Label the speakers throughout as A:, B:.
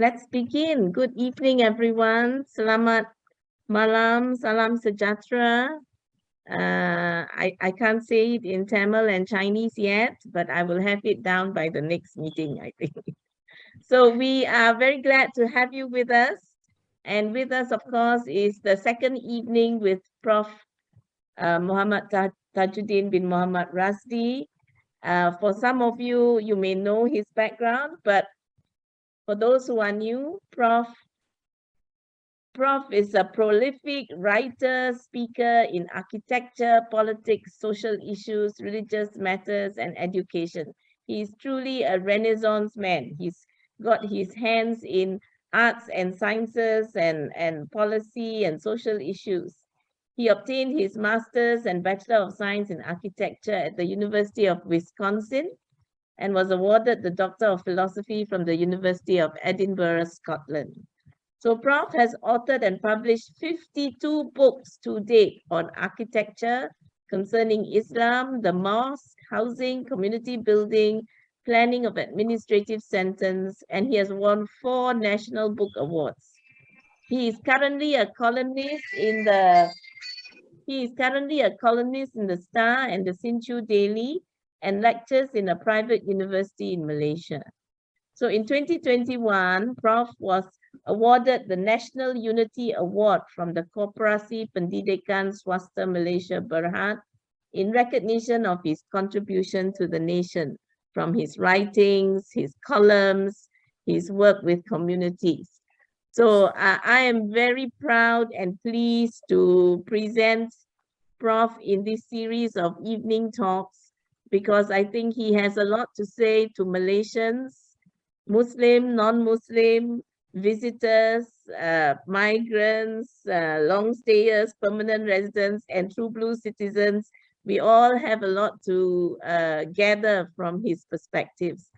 A: Let's begin. Good evening, everyone. Selamat malam, salam sejahtera. I can't say it in Tamil and Chinese yet, but I will have it down by the next meeting, I think. So we are very glad to have you with us. And with us, of course, is the second evening with Prof. Muhammad Tajuddin bin Muhammad Rasdi. For some of you, you may know his background, but for those who are new, Prof is a prolific writer, speaker in architecture, politics, social issues, religious matters, and education. He is truly a Renaissance man. He's got his hands in arts and sciences and policy and social issues. He obtained his master's and Bachelor of Science in Architecture at the University of Wisconsin and was awarded the Doctor of Philosophy from the University of Edinburgh, Scotland. So Prof has authored and published 52 books to date on architecture concerning Islam, the mosque, housing, community building, planning of administrative centers, and he has won 4 National Book Awards. He is currently a columnist in the Star and the Sinchu Daily and lectures in a private university in Malaysia. So in 2021, Prof was awarded the National Unity Award from the Koperasi Pendidikan Swasta Malaysia Berhad in recognition of his contribution to the nation from his writings, his columns, his work with communities. So I am very proud and pleased to present Prof in this series of evening talks because I think he has a lot to say to Malaysians, Muslim, non-Muslim, visitors, migrants, long stayers, permanent residents, and true blue citizens. We all have a lot to gather from his perspectives.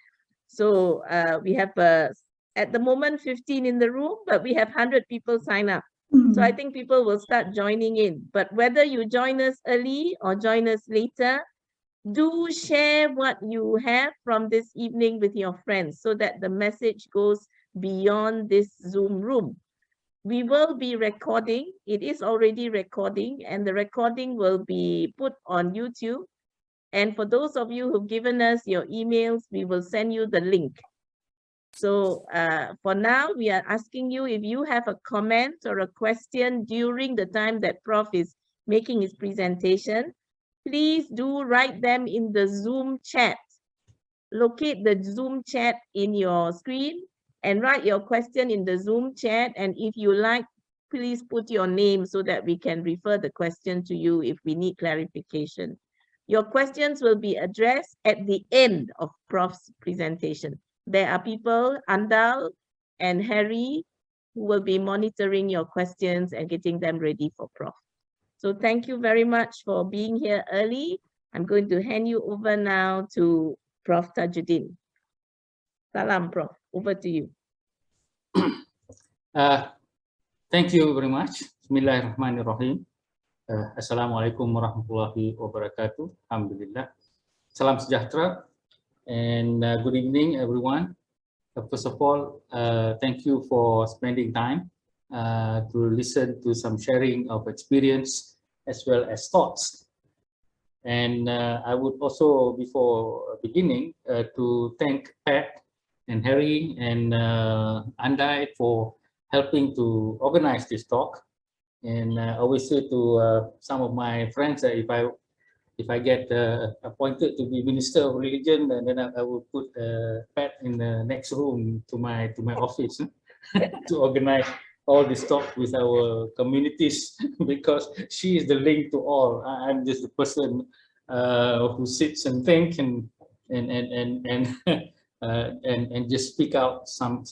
A: So we have, at the moment, 15 in the room, but we have 100 people sign up. So I think people will start joining in. But whether you join us early or join us later, do share what you have from this evening with your friends so that the message goes beyond this Zoom room. We will be recording. It is already recording, and the recording will be put on YouTube. And for those of you who've given us your emails, we will send you the link. So for now, we are asking you if you have a comment or a question during the time that Prof is making his presentation, please do write them in the Zoom chat. Locate the Zoom chat in your screen and write your question in the Zoom chat. And if you like, please put your name so that we can refer the question to you if we need clarification. Your questions will be addressed at the end of Prof's presentation. There are people, Andal and Harry, who will be monitoring your questions and getting them ready for Prof. So thank you very much for being here early. I'm going to hand you over now to Prof Tajuddin. Salam, Prof. Over to you.
B: Thank you very much. Bismillahirrahmanirrahim. Assalamualaikum warahmatullahi wabarakatuh. Alhamdulillah. Salam sejahtera and good evening, everyone. First of all, thank you for spending time to listen to some sharing of experience as well as thoughts. And I would also, before beginning, to thank Pat and Harry and Andai for helping to organize this talk. And I always say to some of my friends that if I get appointed to be Minister of Religion, then I will put Pat in the next room to my office to organize all this talk with our communities because she is the link to all. I'm just the person who sits and think and just speak out some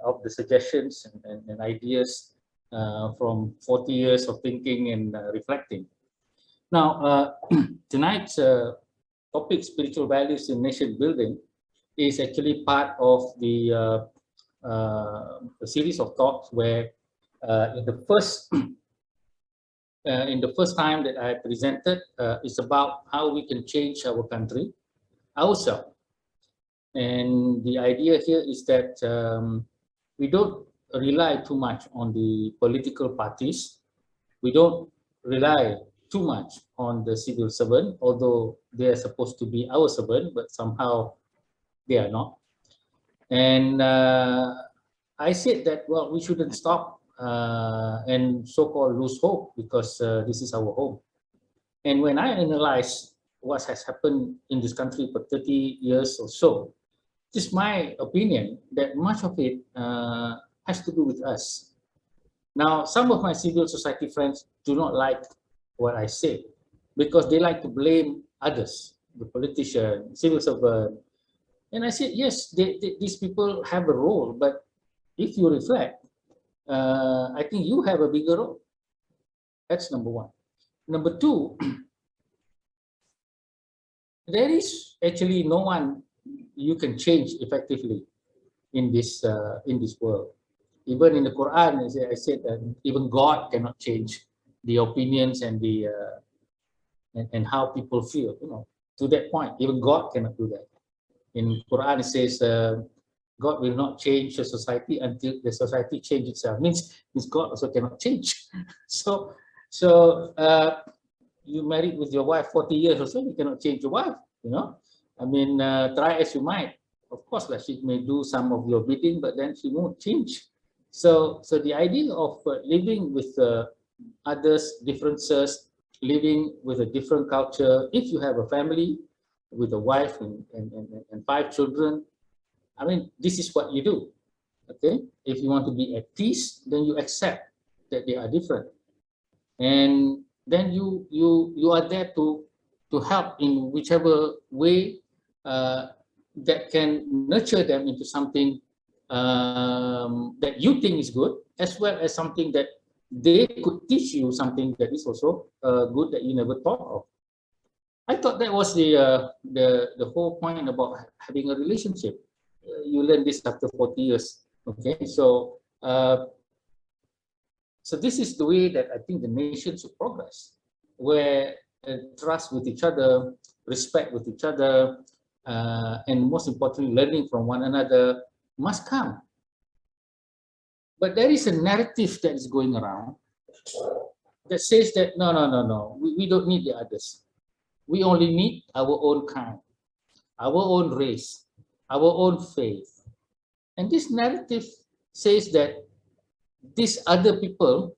B: of the suggestions and ideas from 40 years of thinking and reflecting. Now, tonight's topic, spiritual values in nation building, is actually part of the a series of talks where in the first time that I presented, it's about how we can change our country ourselves. And the idea here is that we don't rely too much on the political parties. We don't rely too much on the civil servant, although they are supposed to be our servant, but somehow they are not. And I said that, well, we shouldn't stop and so-called lose hope, because this is our home. And when I analyze what has happened in this country for 30 years or so, it's my opinion that much of it has to do with us. Now, some of my civil society friends do not like what I say, because they like to blame others, the politician, civil servant. And I said, yes, these people have a role, but if you reflect, I think you have a bigger role. That's number one. Number two, there is actually no one you can change effectively in this world. Even in the Quran, I said that even God cannot change the opinions and the and how people feel. You know, to that point, even God cannot do that. In Quran, it says God will not change the society until the society changes itself. Means God also cannot change. So you married with your wife 40 years or so, you cannot change your wife. You know, I mean, try as you might. Of course, like she may do some of your bidding, but then she won't change. So the idea of living with others' differences, living with a different culture, if you have a family with a wife and 5 children, I mean, this is what you do. Okay, if you want to be at peace, then you accept that they are different, and then you are there to help in whichever way that can nurture them into something that you think is good, as well as something that they could teach you something that is also good that you never thought of. I thought that was the whole point about having a relationship. You learn this after 40 years. Okay, so so this is the way that I think the nation should progress, where trust with each other, respect with each other, and most importantly, learning from one another must come. But there is a narrative that is going around that says that no, we don't need the others. We only need our own kind, our own race, our own faith. And this narrative says that these other people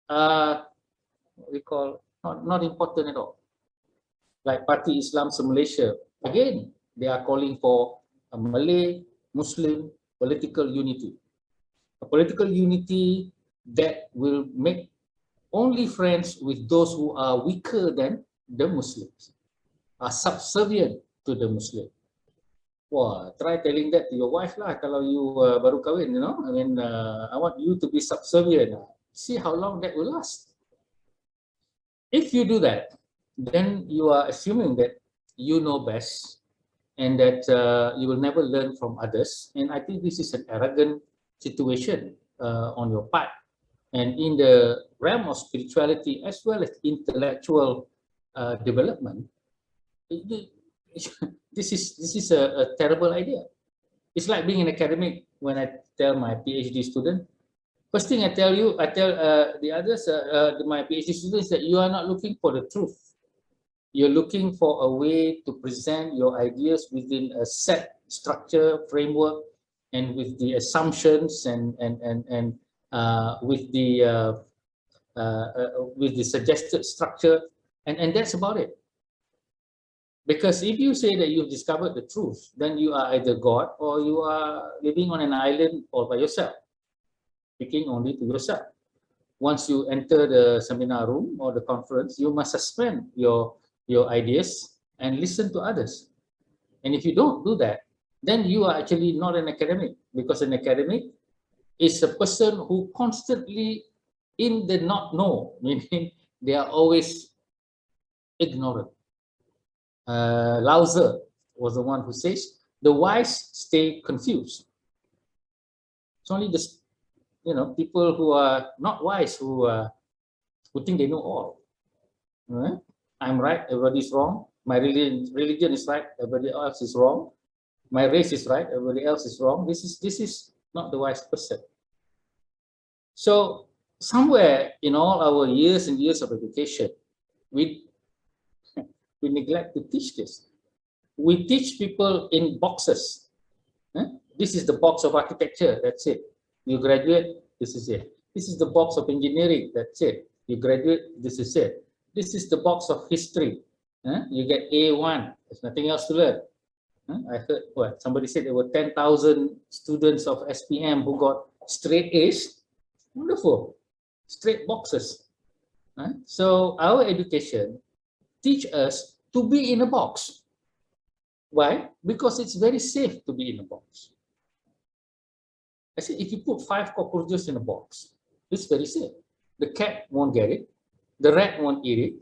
B: are what we call not important at all. Like Parti Islam Malaysia, again, they are calling for a Malay Muslim political unity. A political unity that will make only friends with those who are weaker than the Muslims, are subservient to the Muslim. Wah, try telling that to your wife lah kalau you baru kahwin, you know. I mean, I want you to be subservient. See how long that will last. If you do that, then you are assuming that you know best and that you will never learn from others. And I think this is an arrogant situation on your part. And in the realm of spirituality as well as intellectual development, this is a terrible idea. It's like being an academic. When I tell my PhD student, first thing I tell the others, my PhD students, that you are not looking for the truth. You're looking for a way to present your ideas within a set structure, framework, and with the assumptions and with the suggested structure, and that's about it. Because if you say that you've discovered the truth, then you are either God or you are living on an island all by yourself, speaking only to yourself. Once you enter the seminar room or the conference, you must suspend your ideas and listen to others. And if you don't do that, then you are actually not an academic, because an academic is a person who constantly in the not know, meaning they are always ignorant. Lao Tzu was the one who says, the wise stay confused. It's only the people who are not wise who think they know all. Right? I'm right, everybody's wrong. My religion is right, everybody else is wrong. My race is right, everybody else is wrong. This is not the wise person. So somewhere in all our years and years of education, we neglect to teach this. We teach people in boxes. This is the box of architecture, that's it. You graduate, this is it. This is the box of engineering, that's it. You graduate, this is it. This is the box of history. You get A1, there's nothing else to learn. I heard what somebody said there were 10,000 students of SPM who got straight A's. Wonderful, straight boxes. So our education teach us to be in a box. Why? Because it's very safe to be in a box. I said, if you put 5 cockroaches in a box, it's very safe. The cat won't get it. The rat won't eat it.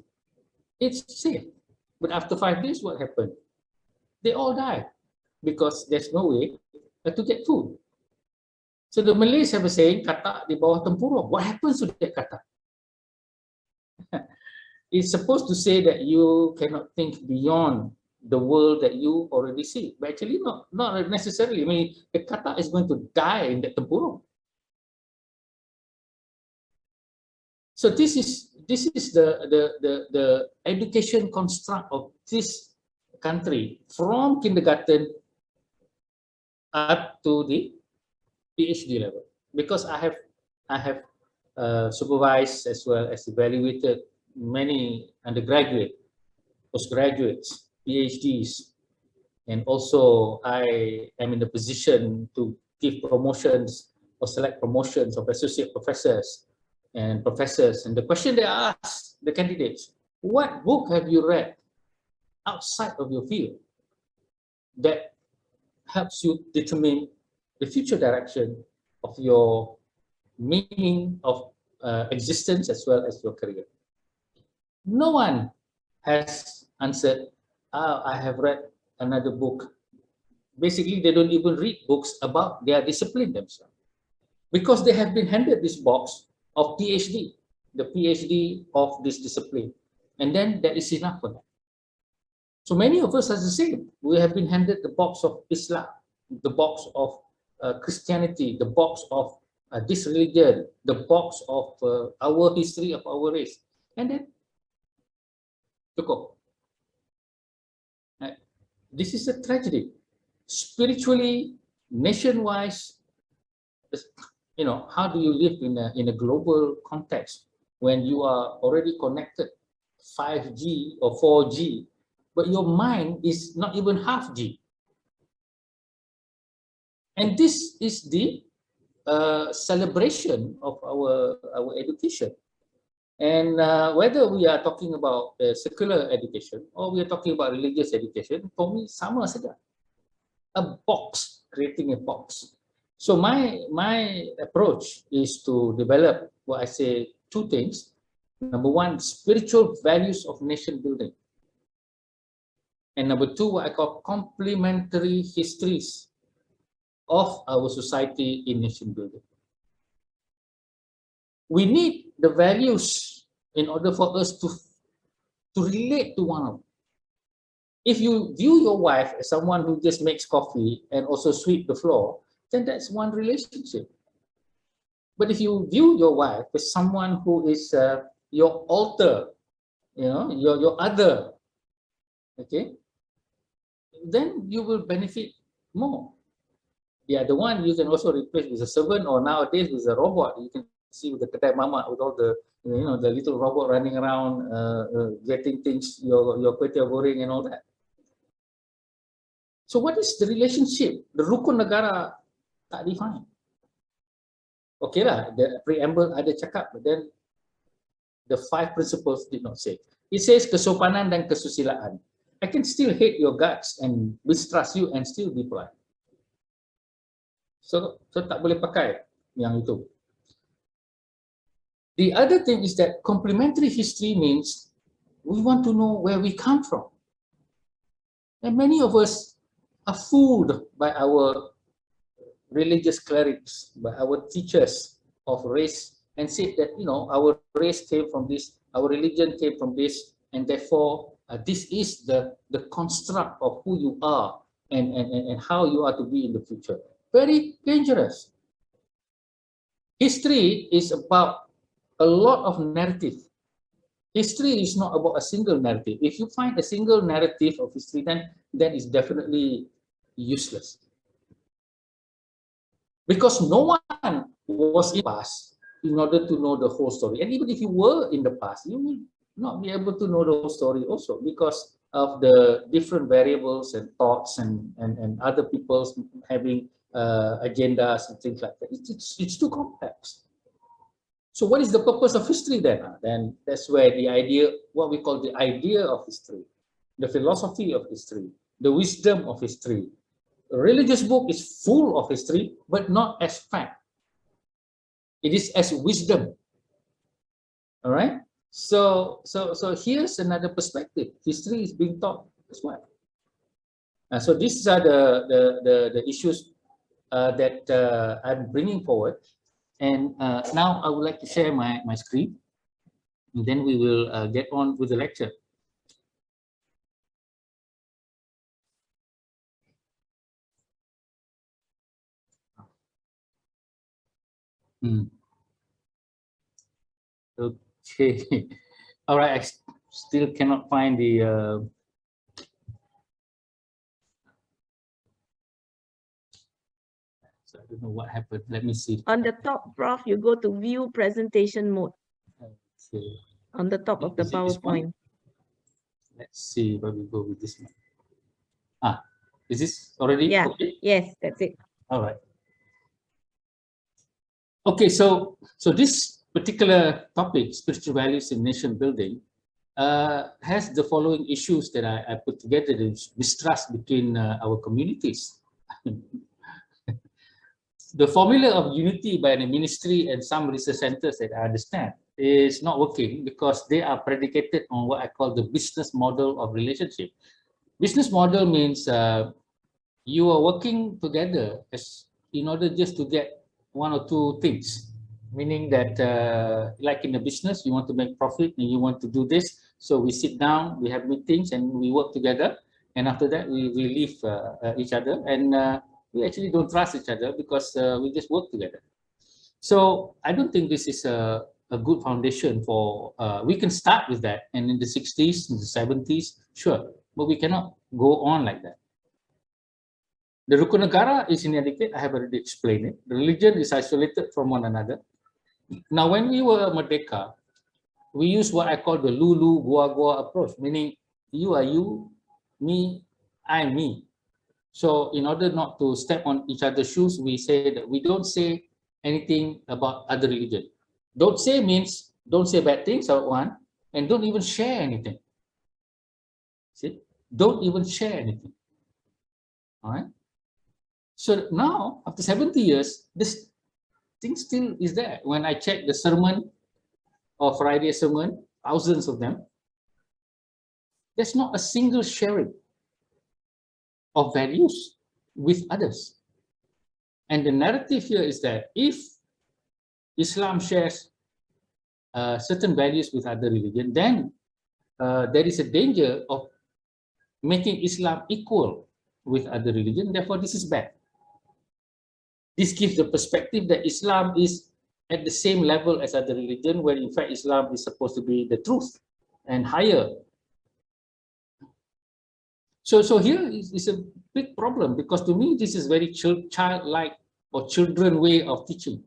B: It's safe. But after 5 days, what happened? They all die because there's no way to get food. So the Malays have a saying, katak di bawah tempurung. What happens to that katak? It's supposed to say that you cannot think beyond the world that you already see. But actually, not necessarily. I mean, the katak is going to die in that tempurung. So this is the education construct of this country from kindergarten up to the PhD level. Because I have supervised as well as evaluated many undergraduate, postgraduates, PhDs, and also I am in the position to give promotions or select promotions of associate professors and professors. And the question they ask the candidates, what book have you read outside of your field that helps you determine the future direction of your meaning of existence as well as your career? No one has answered, I have read another book. Basically, they don't even read books about their discipline themselves because they have been handed this box of PhD, the PhD of this discipline. And then that is enough for them. So many of us are the same. We have been handed the box of Islam, the box of Christianity, the box of this religion, the box of our history of our race. And then, cukup. This is a tragedy. Spiritually, nation-wise, you know, how do you live in a global context when you are already connected 5G or 4G, but your mind is not even half G? And this is the celebration of our education. And whether we are talking about secular education or we are talking about religious education, for me, sama saja. A box, creating a box. So my approach is to develop what I say 2 things. Number 1, spiritual values of nation building. And number 2, what I call complementary histories of our society in nation building. We need the values in order for us to relate to one another. If you view your wife as someone who just makes coffee and also sweep the floor, then that's one relationship. But if you view your wife as someone who is your alter, you know, your other, okay, then you will benefit more. The other one you can also replace with a servant, or nowadays with a robot. You can see with the kedai mamak with all the, you know, the little robot running around getting things, your kway teow goreng and all that. So what is the relationship? The rukun negara tak define. Okay lah, the preamble ada cakap, but then the 5 principles did not say. It says kesopanan dan kesusilaan. I can still hate your guts and mistrust you and still be polite. So tak boleh pakai yang itu. The other thing is that complementary history means we want to know where we come from. And many of us are fooled by our religious clerics, by our teachers of race, and said that, you know, our race came from this, our religion came from this, and therefore this is the construct of who you are and how you are to be in the future. Very dangerous. history is about a lot of narrative. History is not about a single narrative. If you find a single narrative of history, then it's definitely useless. Because no one was in the past in order to know the whole story. And even if you were in the past, you will not be able to know the whole story also because of the different variables and thoughts and other people's having agendas and things like that. It's too complex. So what is the purpose of history then? Then that's where the idea, what we call the idea of history, the philosophy of history, the wisdom of history. A religious book is full of history, but not as fact. It is as wisdom. All right. So here's another perspective. History is being taught as well. So these are the issues that I'm bringing forward. And now I would like to share my screen, and then we will get on with the lecture. Okay. All right. I still cannot find the. So I don't know what happened. Let me see.
A: On the top, Prof, you go to view presentation mode.
B: Okay.
A: On the top of the PowerPoint.
B: Let's see where we go with this one. Is this already?
A: Yeah.
B: Okay?
A: Yes, that's it.
B: All right. Okay, so this particular topic, spiritual values in nation building, has the following issues that I put together: is mistrust between our communities. The formula of unity by the ministry and some research centers that I understand is not working because they are predicated on what I call the business model of relationship. Business model means you are working together as in order just to get one or two things, meaning that like in a business, you want to make profit and you want to do this. So we sit down, we have meetings and we work together. And after that, we leave each other and we actually don't trust each other because we just work together. So I don't think this is a good foundation for, we can start with that. And in the 60s, in the 70s, sure, but we cannot go on like that. The Rukunegara is inadequate. I have already explained it. The religion is isolated from one another. Now, when we were Merdeka, we use what I call the Lulu Gua Gua approach, meaning you are you, me, I'm me. So in order not to step on each other's shoes, we say that we don't say anything about other religion. Don't say means don't say bad things about one, and don't even share anything. See, don't even share anything. All right. So now, after 70 years, this thing still is there. When I check the sermon or Friday sermon, thousands of them, there's not a single sharing of values with others. And the narrative here is that if Islam shares certain values with other religion, then there is a danger of making Islam equal with other religion. Therefore, this is bad. This gives the perspective that Islam is at the same level as other religion, when in fact Islam is supposed to be the truth and higher. So here is a big problem, because to me this is very childlike or children way of teaching.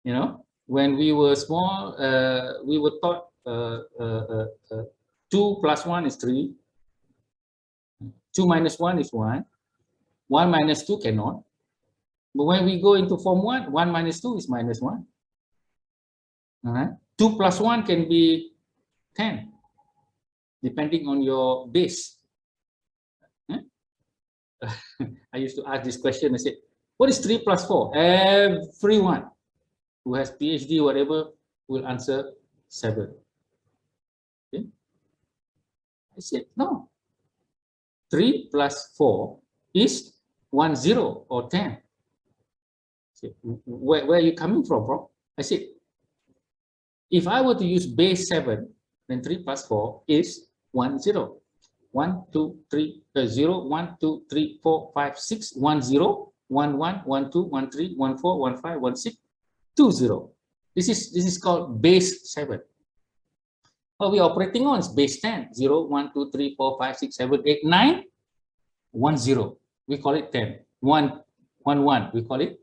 B: You know, when we were small, we were taught 2 plus 1 is 3, 2 minus 1 is 1, 1 minus 2 cannot. But when we go into Form 1, 1 minus 2 is minus 1. All right. 2 plus 1 can be 10, depending on your base. I used to ask this question. I said, what is 3 plus 4? Everyone who has PhD, whatever, will answer 7. Okay. I said, no. 3 plus 4 is 1, 0 or 10. Where are you coming from, bro? I said, if I were to use base 7, then 3 plus 4 is 1, 0. 1, 2, 3, 0, 1, 2, 3, 4, 5, 6, 1, 0, 1, 1, 1, 2, 1, 3, 1, 4, 1, 5, 1, 6, 20. This is called base 7. What we're operating on is base 10. 0, 1, 2, 3, 4, 5, 6, 7, 8, 9, 1, 0. We call it 10. 1, 1, 1. We call it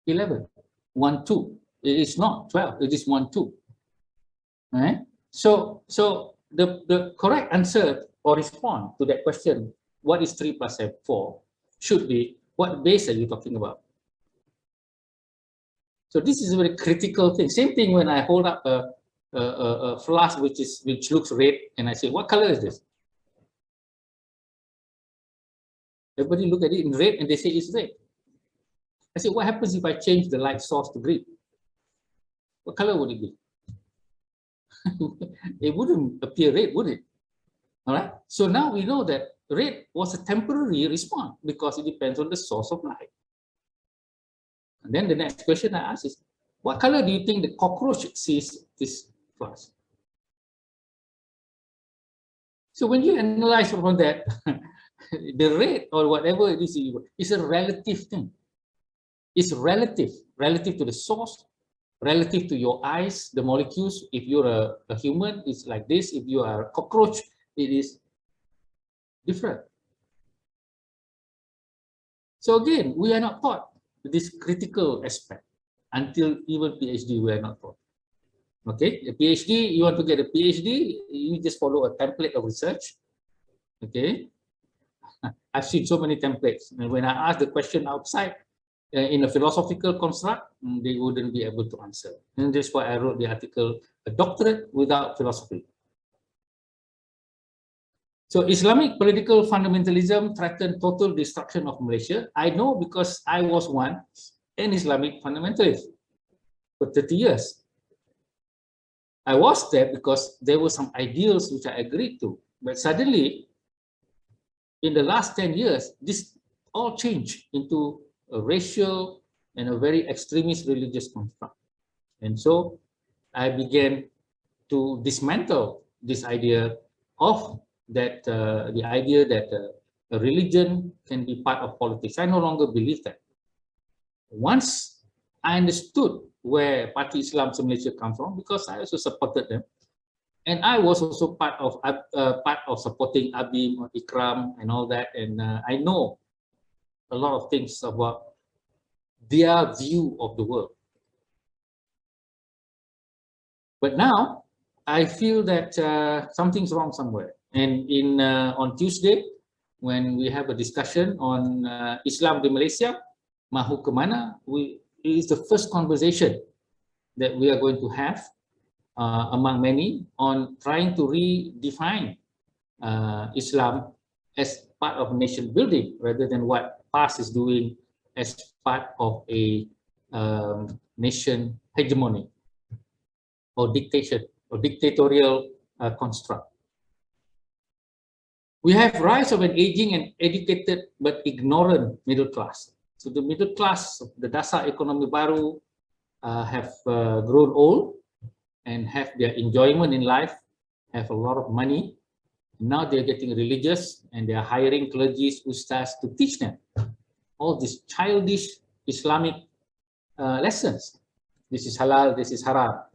B: 11. 1, 2. It is not 12. It is 1, 2. Right? So the correct answer or response to that question, what is 3 plus 4, should be, what base are you talking about? So this is a very critical thing. Same thing when I hold up a flask which looks red, and I say, what color is this? Everybody look at it in red and they say it's red. I say, what happens if I change the light source to green? What color would it be? It wouldn't appear red, would it? All right. So now we know that red was a temporary response because it depends on the source of light. And then the next question I ask is, what color do you think the cockroach sees this flask? So when you analyze from that, the red or whatever it is a relative thing. It's relative to the source, relative to your eyes, the molecules. If you're a human, it's like this. If you are a cockroach, it is different. So again, we are not taught this critical aspect until even PhD, we are not taught. Okay, a PhD, you want to get a PhD, you just follow a template of research. Okay, I've seen so many templates, and when I ask the question outside in a philosophical construct, they wouldn't be able to answer. And that's why I wrote the article, A Doctorate Without Philosophy. So Islamic political fundamentalism threatened total destruction of Malaysia. I know because I was once an Islamic fundamentalist for 30 years. I was there because there were some ideals which I agreed to. But suddenly, in the last 10 years, this all changed into a racial and a very extremist religious construct. And so I began to dismantle this idea of that, the idea that a religion can be part of politics. I no longer believe that. Once I understood where Parti Islam Malaysia comes from, because I also supported them, and I was also part of supporting Abim, Ikram, and all that, and I know a lot of things about their view of the world. But now I feel that something's wrong somewhere. And on Tuesday, when we have a discussion on Islam di Malaysia, Mahu ke mana, it is the first conversation that we are going to have among many on trying to redefine Islam as part of nation building rather than what PAS is doing as part of a nation hegemony or dictation or dictatorial construct. We have rise of an aging and educated but ignorant middle class. So the middle class, the dasar ekonomi baru, have grown old and have their enjoyment in life, have a lot of money. Now they're getting religious and they are hiring clergies, ustaz to teach them all these childish Islamic lessons. This is halal, this is haram.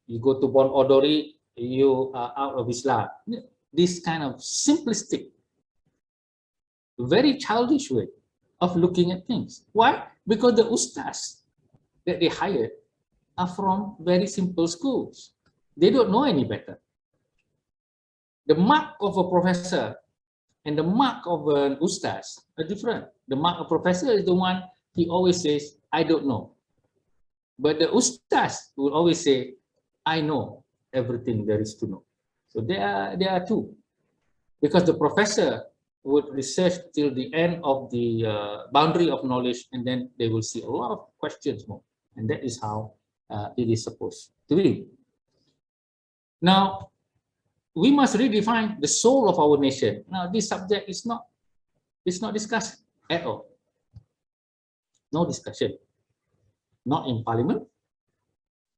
B: You go to Bon Odori, you are out of Islam. This kind of simplistic, very childish way of looking at things. Why? Because the ustaz that they hired are from very simple schools. They don't know any better. The mark of a professor and the mark of an ustaz are different. The mark of professor is the one, he always says, I don't know. But the ustaz will always say, I know everything there is to know. So there are two. Because the professor would research till the end of the boundary of knowledge, and then they will see a lot of questions more. And that is how it is supposed to be. Now, we must redefine the soul of our nation. Now, this subject is not discussed at all. No discussion. Not in parliament,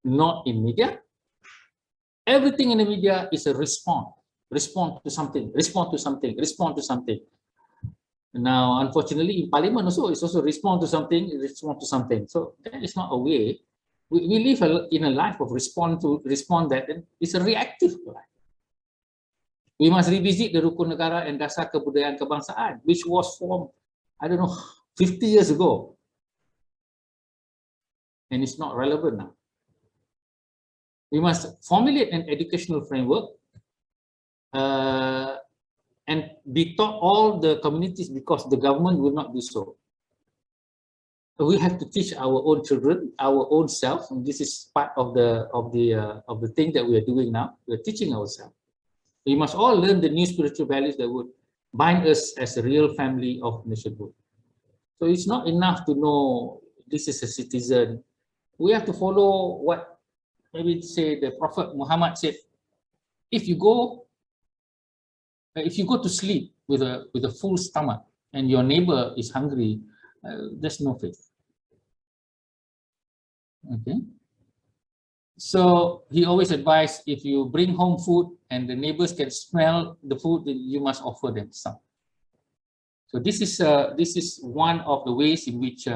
B: not in media. Everything in the media is a response. Respond to something, respond to something, respond to something. Now, unfortunately, in parliament also, it's also respond to something, respond to something. So that is not a way We live in a life of respond that, and it's a reactive life. We must revisit the rukun negara and dasar kebudayaan kebangsaan, which was formed, I don't know, 50 years ago. And it's not relevant now. We must formulate an educational framework and be taught all the communities, because the government will not do so. We have to teach our own children, our own self, and this is part of the thing that we are doing now. We are teaching ourselves. We must all learn the new spiritual values that would bind us as a real family of nationhood. So it's not enough to know this is a citizen. We have to follow what maybe say the Prophet Muhammad said. If you go to sleep with a full stomach and your neighbor is hungry, there's no faith. Okay. So he always advised, if you bring home food and the neighbors can smell the food, then you must offer them some. So this is one of the ways in which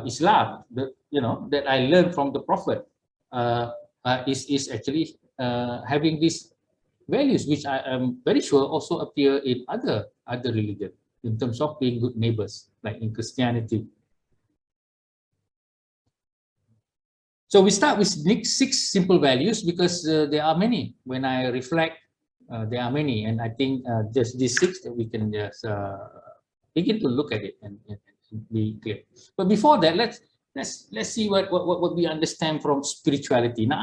B: Islam, that I learned from the Prophet, is actually having these values, which I am very sure also appear in other religions in terms of being good neighbors, like in Christianity. So we start with 6 simple values because there are many. When I reflect, there are many, and I think just these 6 that we can just begin to look at it and be clear. But before that, let's see what we understand from spirituality. Now,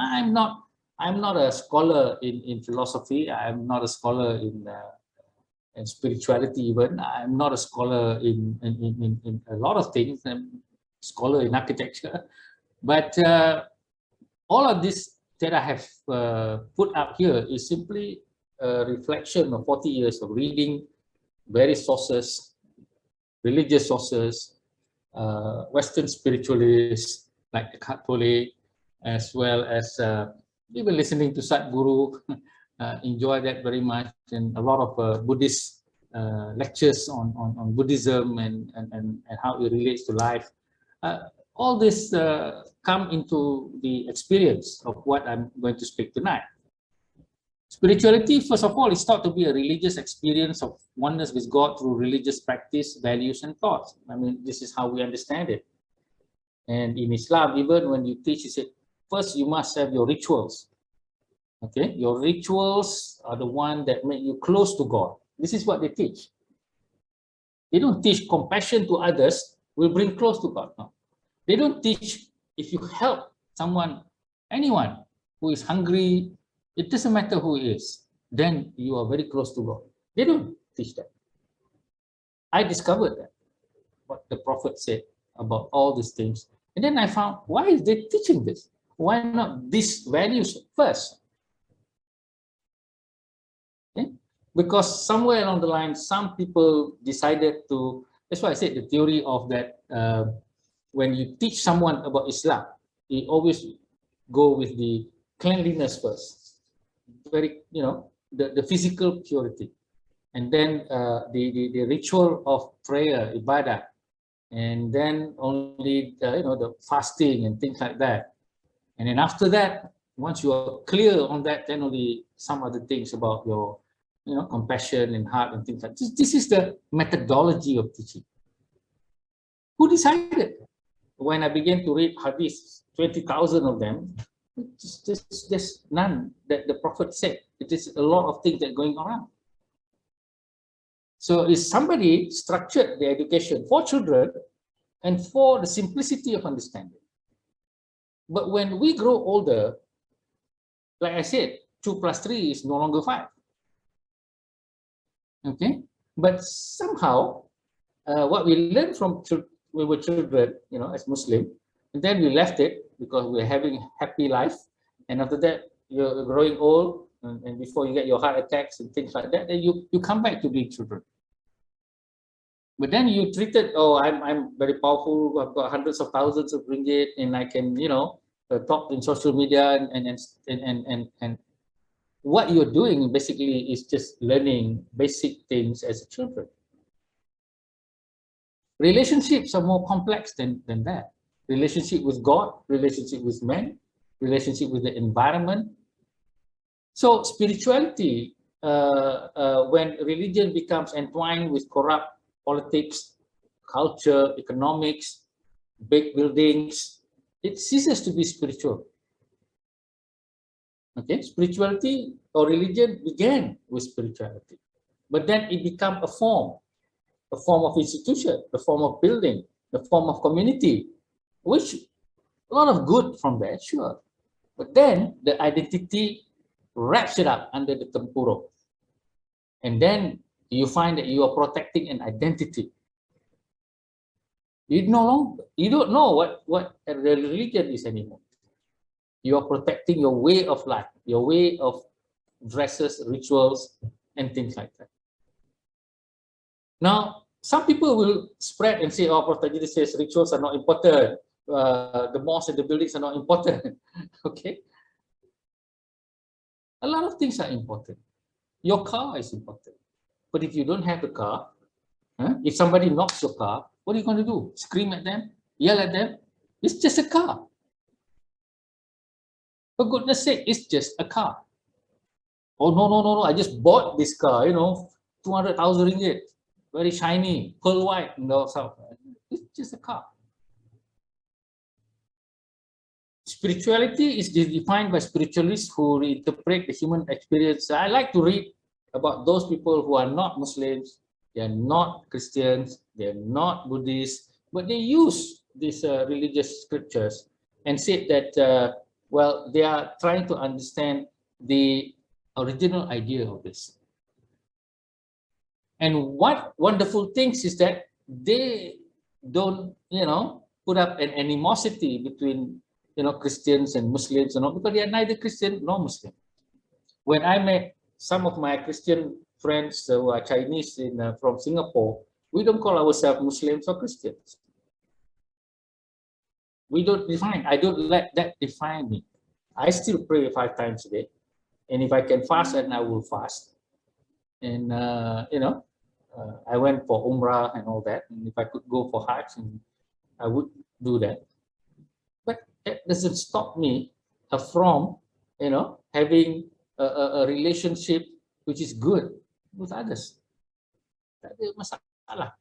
B: I'm not a scholar in philosophy. I'm not a scholar in spirituality even. I'm not a scholar in a lot of things. I'm a scholar in architecture. But all of this that I have put up here is simply a reflection of 40 years of reading various sources, religious sources, Western spiritualists like Eckhart Tolle, as well as even listening to Sadhguru. Enjoy that very much, and a lot of Buddhist lectures on Buddhism and how it relates to life. All this come into the experience of what I'm going to speak tonight. Spirituality, first of all, is thought to be a religious experience of oneness with God through religious practice, values, and thoughts. I mean, this is how we understand it. And in Islam, even when you teach, you say, first you must have your rituals. Okay, your rituals are the one that make you close to God. This is what they teach. They don't teach compassion to others will bring close to God. No. They don't teach if you help someone, anyone who is hungry, it doesn't matter who he is, then you are very close to God. They don't teach that. I discovered that, what the Prophet said about all these things. And then I found, why is they teaching this? Why not these values first? Okay? Because somewhere along the line, some people decided to, that's why I said the theory of that, when you teach someone about Islam, you always go with the cleanliness first. Very, the physical purity. And then the ritual of prayer, ibadah. And then only, the fasting and things like that. And then after that, once you are clear on that, then only some other things about your, compassion and heart and things like this. This is the methodology of teaching. Who decided? When I began to read hadith, 20,000 of them, there's none that the Prophet said. It is a lot of things that are going around. So is somebody structured the education for children and for the simplicity of understanding. But when we grow older, like I said, 2 + 3 is no longer 5. Okay, but somehow what we learned from we were children, as Muslim, and then we left it because we're having a happy life, and after that you're growing old, and before you get your heart attacks and things like that, then you come back to being children. But then you treated, oh, I'm very powerful, I've got hundreds of thousands of ringgit, and I can, talk in social media, and what you're doing basically is just learning basic things as a children. Relationships are more complex than that. relationship with God, relationship with man, relationship with the environment. So spirituality, when religion becomes entwined with corrupt politics, culture, economics, big buildings, it ceases to be spiritual. Okay, spirituality or religion began with spirituality, but then it became a form of institution, a form of building, a form of community, which a lot of good from that, sure. But then the identity wraps it up under the tempura. And then you find that you are protecting an identity. You don't know what a religion is anymore. You are protecting your way of life, your way of dresses, rituals, and things like that. Now, some people will spread and say, oh, Prof Tajuddin says rituals are not important. The mosques and the buildings are not important. Okay. A lot of things are important. Your car is important. But if you don't have a car, if somebody knocks your car, what are you going to do? Scream at them? Yell at them? It's just a car. For goodness sake, it's just a car. Oh, no, I just bought this car, 200,000 ringgit. Very shiny, pearl white, It's just a car. Spirituality is defined by spiritualists who reinterpret the human experience. I like to read about those people who are not Muslims, they are not Christians, they are not Buddhists, but they use these religious scriptures and say that, well, they are trying to understand the original idea of this. And what wonderful things is that they don't, put up an animosity between, Christians and Muslims, because they are neither Christian nor Muslim. When I met some of my Christian friends who are Chinese from Singapore, we don't call ourselves Muslims or Christians. We don't define. I don't let that define me. I still pray 5 times a day, and if I can fast, then I will fast. And I went for Umrah and all that. And if I could go for Hajj, I would do that. But that doesn't stop me from, having a relationship which is good with others. Tak ada masalah.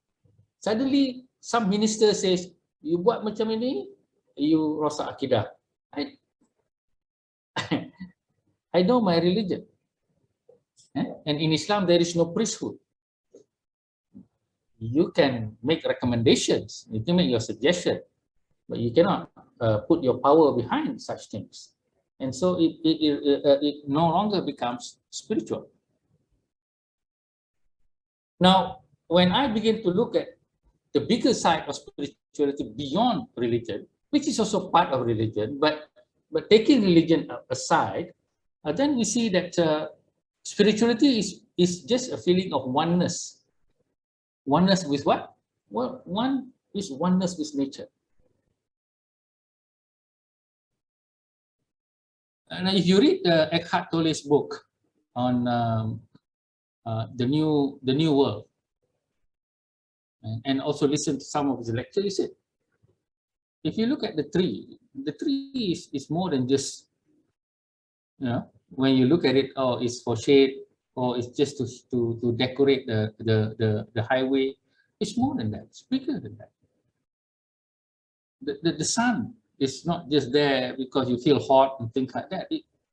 B: Suddenly, some minister says, you buat macam ini, you rosak akidah. I know my religion. And in Islam, there is no priesthood. You can make recommendations, you can make your suggestion, but you cannot put your power behind such things. And so it no longer becomes spiritual. Now, when I begin to look at the bigger side of spirituality beyond religion, which is also part of religion, but taking religion aside, then we see that spirituality is just a feeling of oneness. Oneness with what? Well, one is oneness with nature. And if you read Eckhart Tolle's book on the new world, and also listen to some of his lectures, he said, if you look at the tree is more than just, when you look at it, oh, it's for shade, or it's just to decorate the highway. It's more than that. It's bigger than that. The sun is not just there because you feel hot and things like that.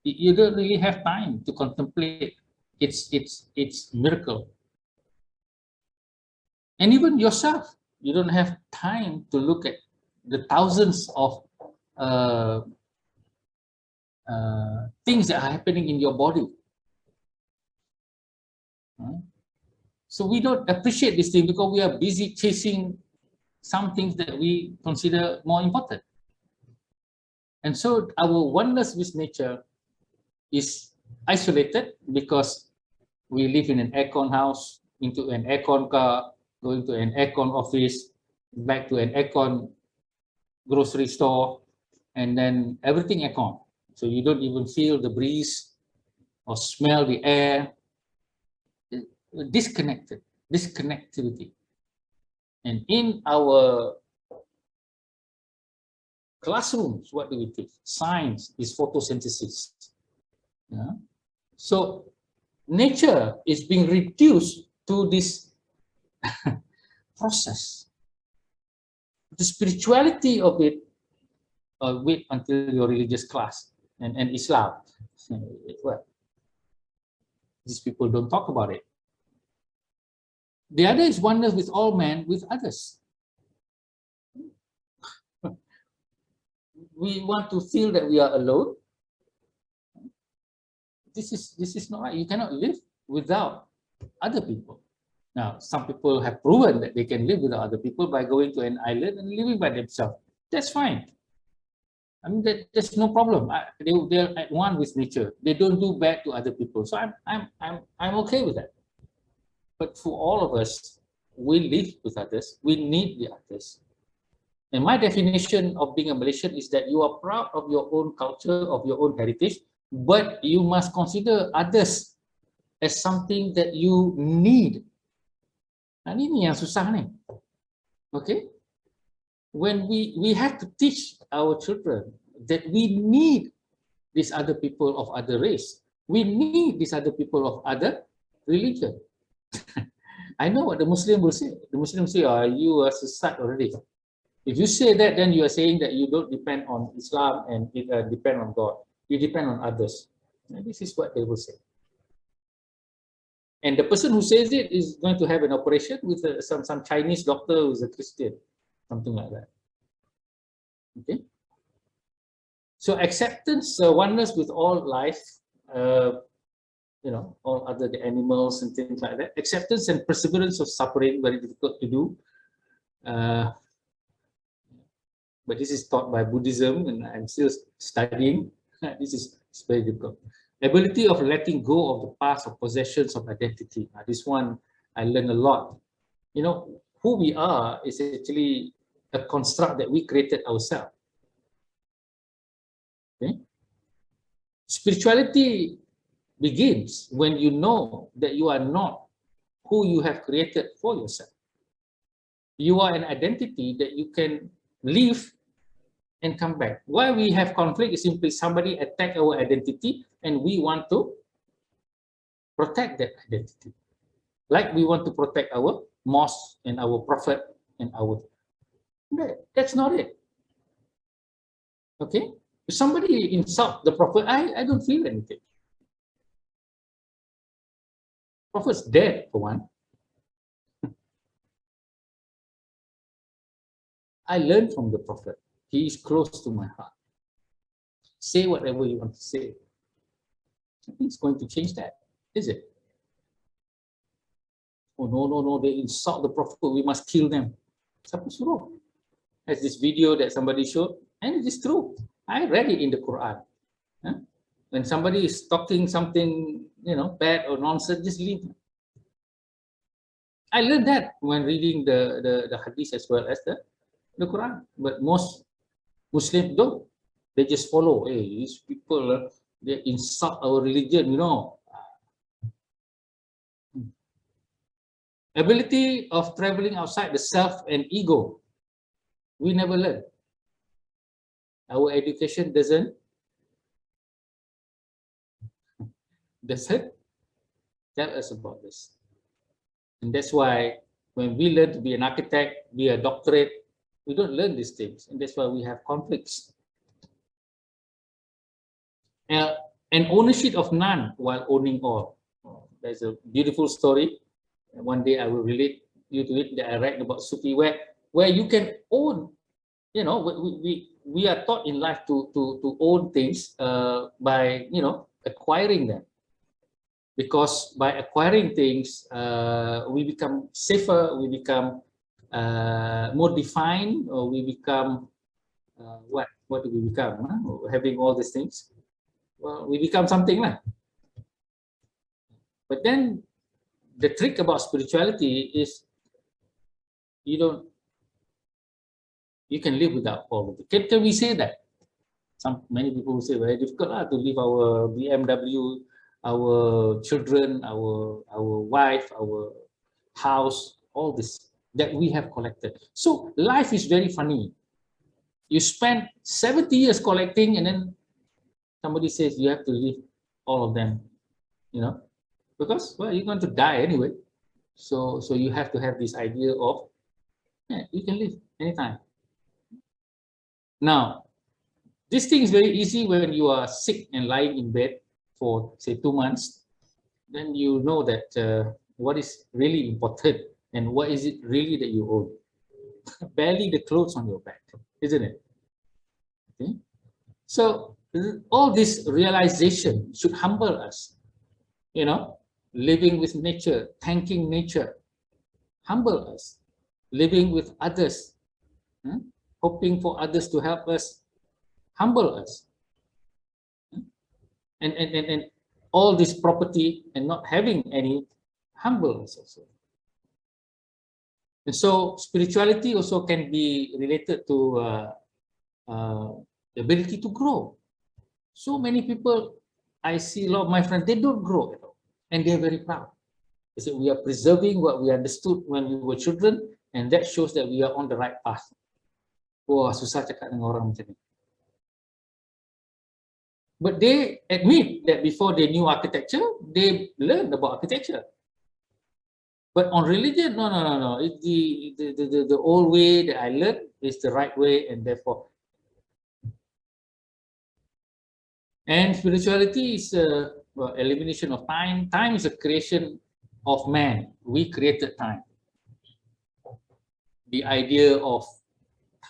B: You don't really have time to contemplate its miracle. And even yourself, you don't have time to look at the thousands of things that are happening in your body. So we don't appreciate this thing because we are busy chasing some things that we consider more important. And so our oneness with nature is isolated because we live in an aircon house, into an aircon car, going to an aircon office, back to an aircon grocery store, and then everything aircon. So you don't even feel the breeze or smell the air. Disconnectivity. And in our Classrooms, what do we teach? Science is photosynthesis. Yeah? So nature is being reduced to this process. The spirituality of it, wait until your religious class and Islam. Well, these people don't talk about it. The other is oneness with all men, with others. We want to feel that we are alone. This is not right. You cannot live without other people. Now, some people have proven that they can live without other people by going to an island and living by themselves. That's fine. I mean, there's no problem. They're at one with nature. They don't do bad to other people. So I'm okay with that. But for all of us, we live with others. We need the others. And my definition of being a Malaysian is that you are proud of your own culture, of your own heritage, but you must consider others as something that you need. Nah, ini yang susah ni. Okay? When we have to teach our children that we need these other people of other race. We need these other people of other religion. I know what the Muslim will say. The Muslim say, oh, you are sesat already. If you say that, then you are saying that you don't depend on Islam and depend on God. You depend on others. And this is what they will say. And the person who says it is going to have an operation with some Chinese doctor who's a Christian, something like that. Okay. So acceptance, oneness with all life, you know, all other the animals and things like that. Acceptance and perseverance of suffering, very difficult to do. But this is taught by Buddhism, and I'm still studying. This is very difficult. Ability of letting go of the past, of possessions, of identity. This one I learned a lot. You know, who we are is actually a construct that we created ourselves. Okay? Spirituality begins when you know that you are not who you have created for yourself. You are an identity that you can live and come back. Why we have conflict is simply somebody attack our identity and we want to protect that identity. Like we want to protect our mosque and our prophet and our... That's not it. Okay? If somebody insult the prophet, I don't feel anything. Prophet's dead for one. I learned from the prophet. He is close to my heart. Say whatever you want to say. Nothing's going to change that, is it? Oh, no, they insult the prophet, we must kill them. Siapa suruh? As this video that somebody showed, and it is true. I read it in the Quran. When somebody is talking something, you know, bad or nonsense, just leave them. I learned that when reading the hadith as well as the Quran. But most Muslims don't. They just follow. Hey, these people, they insult our religion, you know. Ability of traveling outside the self and ego. We never learn. Our education doesn't tell us about this. And that's why when we learn to be an architect, be a doctorate, we don't learn these things. And that's why we have conflicts. And ownership of none while owning all. There's a beautiful story. One day I will relate you to it that I write about Sufi, where you can own, you know, we are taught in life to own things by, you know, acquiring them. Because by acquiring things, we become safer, we become more defined, or we become, what do we become? Having all these things, well, we become something. But then the trick about spirituality is you can live without all of it. Can we say that? Many people will say very difficult to leave our BMW, our children, our wife, our house, all this that we have collected. So life is very funny. You spend 70 years collecting, and then somebody says you have to leave all of them, you know, because, well, you're going to die anyway. So you have to have this idea of, yeah, you can leave anytime. Now, this thing is very easy when you are sick and lying in bed for, say, 2 months. Then you know that what is really important and what is it really that you own. Barely the clothes on your back, isn't it? Okay. So all this realization should humble us, you know, living with nature, thanking nature, humble us, living with others, hoping for others to help us, humble us. And all this property and not having any humble us also. And so spirituality also can be related to the ability to grow. So many people, I see a lot of my friends, they don't grow at all, and they're very proud. They say we are preserving what we understood when we were children, and that shows that we are on the right path. Wah, susah cakap dengan orang macam ni. But they admit that before they knew architecture, they learned about architecture. But on religion, no. The old way that I learned is the right way, and therefore. And spirituality is elimination of time. Time is a creation of man. We created time. The idea of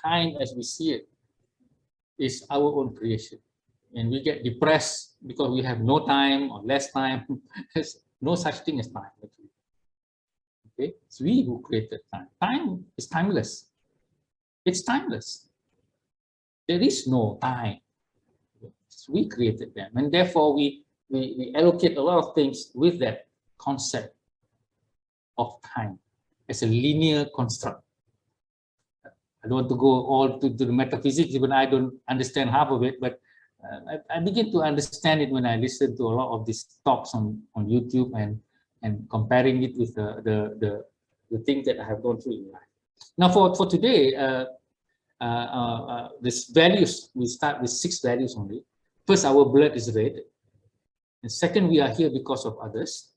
B: time as we see it is our own creation. And we get depressed because we have no time or less time. There's no such thing as time. Okay, it's we who created time. Time is timeless. It's timeless. There is no time. We created them, and therefore we allocate a lot of things with that concept of time as a linear construct. I don't want to go all to the metaphysics, even I don't understand half of it, but I begin to understand it when I listen to a lot of these talks on YouTube and comparing it with the things that I have gone through in life. Now for today, these values, we start with 6 values only. First, our blood is red. And second, we are here because of others.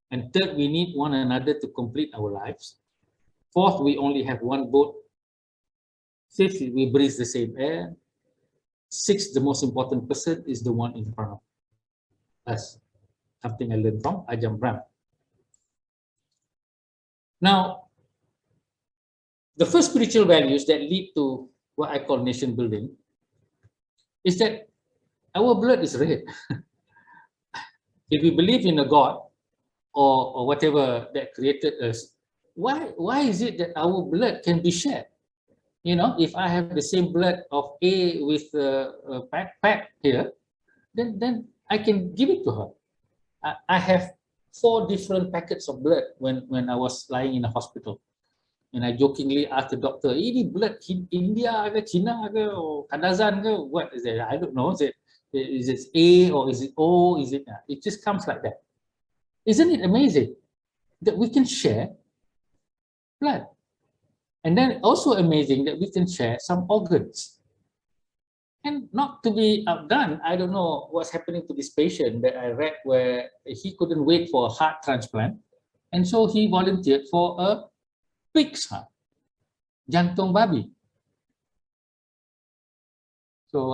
B: And third, we need one another to complete our lives. Fourth, we only have one boat. Fifth, we breathe the same air. Sixth, the most important person is the one in front of us. Something I learned from Ajahn Brahm. Now, the first spiritual values that lead to what I call nation building is that our blood is red. If we believe in a God or whatever that created us, why is it that our blood can be shared? You know, if I have the same blood of A with a pack here, then I can give it to her. I have 4 different packets of blood when I was lying in a hospital. And I jokingly asked the doctor, ini blood India ke China ke or Kadazan ke? What is it? I don't know. Is it A or is it O? Is it? It just comes like that. Isn't it amazing that we can share blood? And then also amazing that we can share some organs. And not to be outdone, I don't know what's happening to this patient that I read where he couldn't wait for a heart transplant. And so he volunteered for a pig's heart, jantung babi. So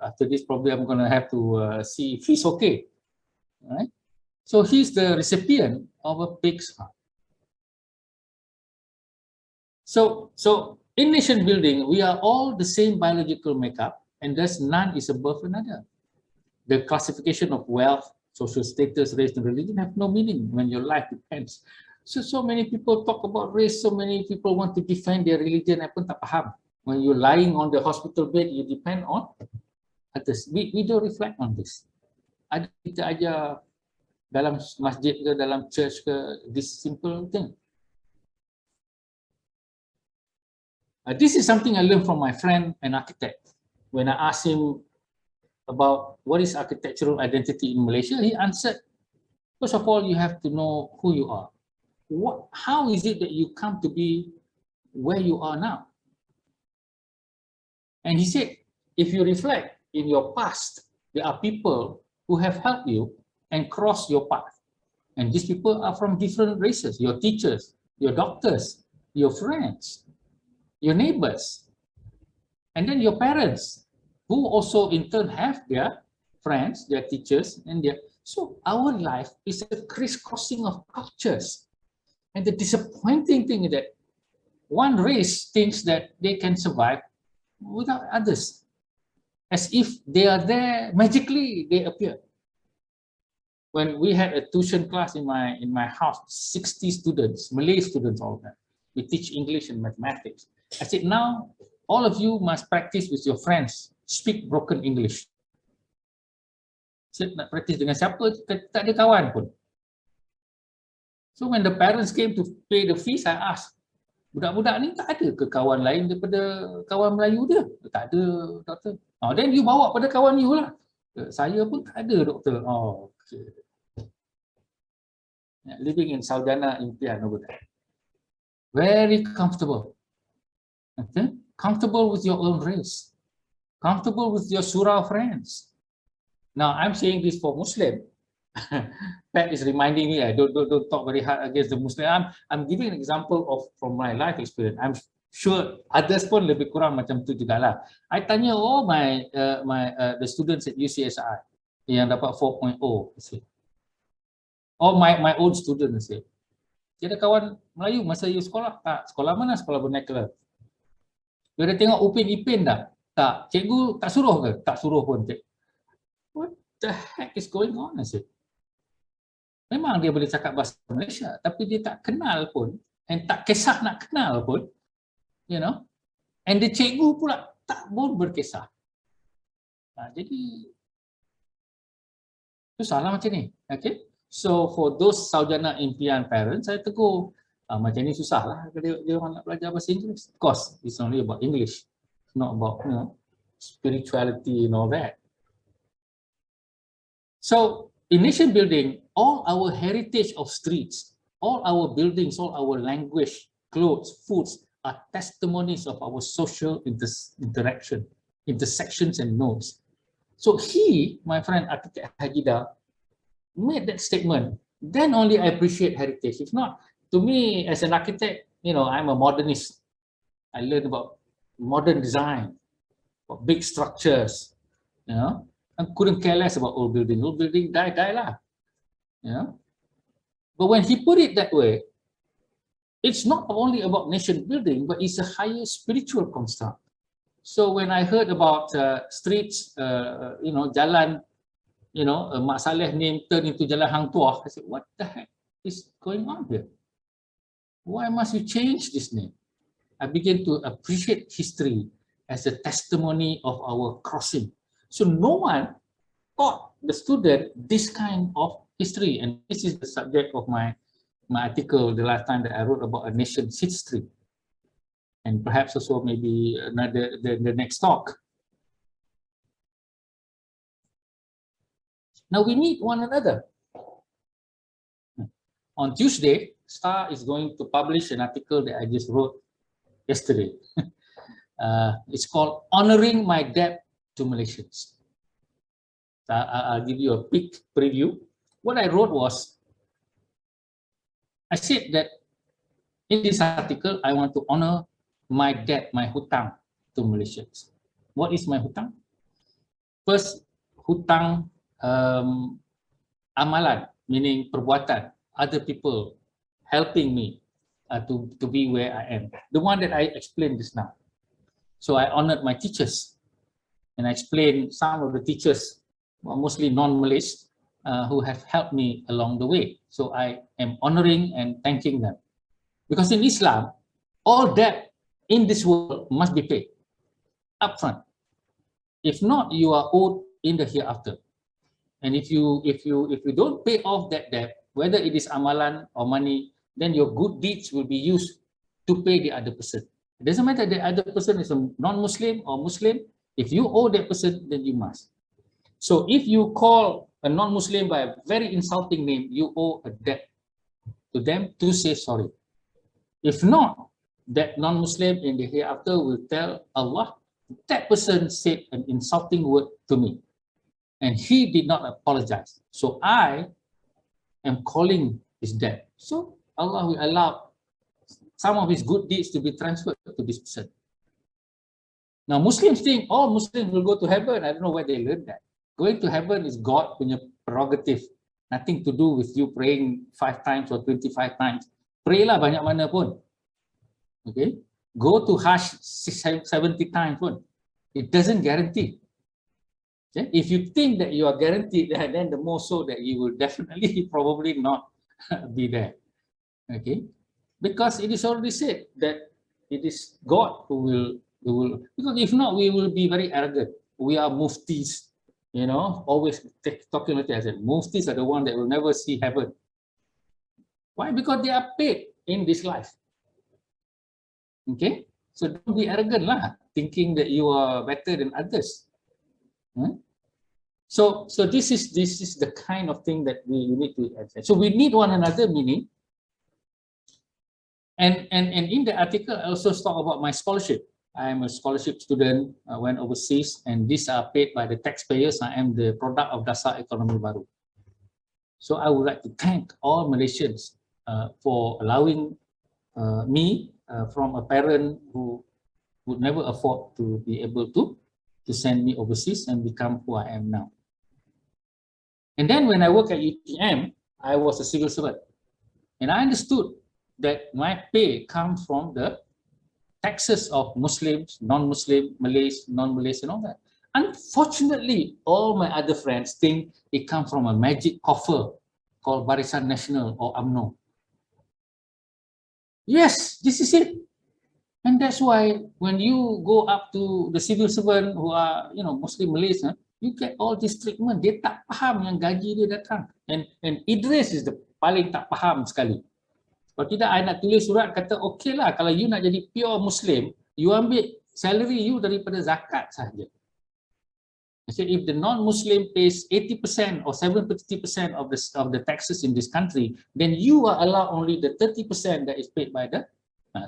B: after this, probably I'm going to have to see if he's okay. All right? So he's the recipient of a pig's heart. So in nation building, we are all the same biological makeup, and thus none is above another. The classification of wealth, social status, race, and religion have no meaning when your life depends. So many people talk about race, so many people want to defend their religion. I pun tak faham. When you're lying on the hospital bed, you depend on others. We don't reflect on this. Ada kita ajar dalam masjid ke, dalam church ke, this simple thing. This is something I learned from my friend, an architect. When I asked him about what is architectural identity in Malaysia, he answered, first of all, you have to know who you are. How is it that you come to be where you are now? And he said, if you reflect in your past, there are people who have helped you and crossed your path. And these people are from different races, your teachers, your doctors, your friends, your neighbors, and then your parents, who also in turn have their friends, their teachers, and their... So our life is a crisscrossing of cultures. And the disappointing thing is that one race thinks that they can survive without others, as if they are there magically, they appear. When we had a tuition class in my house, 60 students, Malay students, all that. We teach English and mathematics. I said, now all of you must practice with your friends, speak broken English. Saya nak practice dengan siapa? Tak ada kawan pun. So when the parents came to pay the fees, I asked, budak-budak ni tak ada ke kawan lain daripada kawan Melayu dia? Tak ada, doktor. Oh, then you bawa pada kawan you lah. Saya pun tak ada, doktor. Oh, okay. Living in Saljana Impian over there. Very comfortable. Okay? Comfortable with your own race. Comfortable with your surah friends. Now, I'm saying this for Muslim. Pat is reminding me, don't talk very hard against the Muslim. I'm giving an example of from my life experience. I'm sure others pun lebih kurang macam tu jugalah. I tanya the students at UCSI yang dapat 4.0. Or my own students. Tiada kawan Melayu masa you sekolah? Tak. Sekolah mana? Sekolah vernacular. You ada tengok Upin Ipin tak? Tak. Cikgu tak suruh ke? Tak suruh pun. What the heck is going on? I said. Memang dia boleh cakap bahasa Malaysia, tapi dia tak kenal pun, and tak kisah nak kenal pun, you know. And the cikgu pula tak pun berkisah. Jadi, itu salah macam ni. Okay? So, for those Saljana Impian parents, saya tegur, macam ni susah lah. Dia orang nak belajar bahasa Inggeris. Of course, it's only about English. It's not about, you know, spirituality and all that. So, in nation building, all our heritage of streets, all our buildings, all our language, clothes, foods are testimonies of our social interaction, intersections and nodes. So he, my friend architect Hajida, made that statement. Then only I appreciate heritage. If not, to me as an architect, you know, I'm a modernist. I learned about modern design, about big structures, you know. I couldn't care less about old building. Old building, die lah. You know? But when he put it that way, it's not only about nation building, but it's a higher spiritual construct. So when I heard about streets, you know, jalan, you know, Mak Saleh name turned into Jalan Hang Tuah, I said, what the heck is going on here? Why must you change this name? I began to appreciate history as a testimony of our crossing. So no one taught the student this kind of history, and this is the subject of my article the last time that I wrote about a nation's history, and perhaps also maybe another the next talk. Now we need one another. On Tuesday, Star is going to publish an article that I just wrote yesterday. It's called "Honoring My Debt to Malaysians." I'll give you a quick preview. What I wrote was, I said that in this article, I want to honor my debt, my hutang to Malaysians. What is my hutang? First, hutang amalan, meaning perbuatan, other people helping me to be where I am. The one that I explained just now. So I honored my teachers, and I explained some of the teachers, mostly non-Malays, who have helped me along the way. So I am honoring and thanking them. Because in Islam, all debt in this world must be paid upfront. If not, you are owed in the hereafter. And if you don't pay off that debt, whether it is amalan or money, then your good deeds will be used to pay the other person. It doesn't matter the other person is a non-Muslim or Muslim. If you owe that person, then you must. So if you call a non-Muslim by a very insulting name, you owe a debt to them to say sorry. If not, that non-Muslim in the hereafter will tell Allah That person said an insulting word to me, and he did not apologize. So I am calling his death. So Allah will allow some of his good deeds to be transferred to this person. Now Muslims think all Muslims will go to heaven. I don't know where they learned that. Going to heaven is God punya prerogative. Nothing to do with you praying 5 times or 25 times. Pray lah banyak mana pun. Okay. Go to Hajj 70 times pun. It doesn't guarantee. Okay? If you think that you are guaranteed, then the more so that you will definitely probably not be there. Okay. Because it is already said that it is God who will, because if not, we will be very arrogant. We are muftis, you know, always talking like that. Muftis are the ones that will never see heaven. Why? Because they are paid in this life. Okay, so don't be arrogant lah, thinking that you are better than others. So this is the kind of thing that we need to address. So we need one another, meaning. And in the article, I also talk about my scholarship. I am a scholarship student. I went overseas, and these are paid by the taxpayers. I am the product of Dasar Ekonomi Baru. So I would like to thank all Malaysians for allowing me from a parent who would never afford to be able to send me overseas and become who I am now. And then when I work at UTM, I was a civil servant, and I understood that my pay comes from the taxes of Muslims, non-Muslim, Malays, non-Malays, and all that. Unfortunately, all my other friends think it comes from a magic coffer called Barisan Nasional or UMNO. Yes, this is it. And that's why when you go up to the civil servant who are, you know, Muslim Malays, you get all this treatment. Dia tak faham yang gaji dia datang. And Idris is the paling tak faham sekali. Kalau tidak, I nak tulis surat kata, okay lah, kalau you nak jadi pure Muslim, you ambil salary you daripada zakat sahaja. I said, if the non-Muslim pays 80% or 70% of the taxes in this country, then you are allowed only the 30% that is paid by the.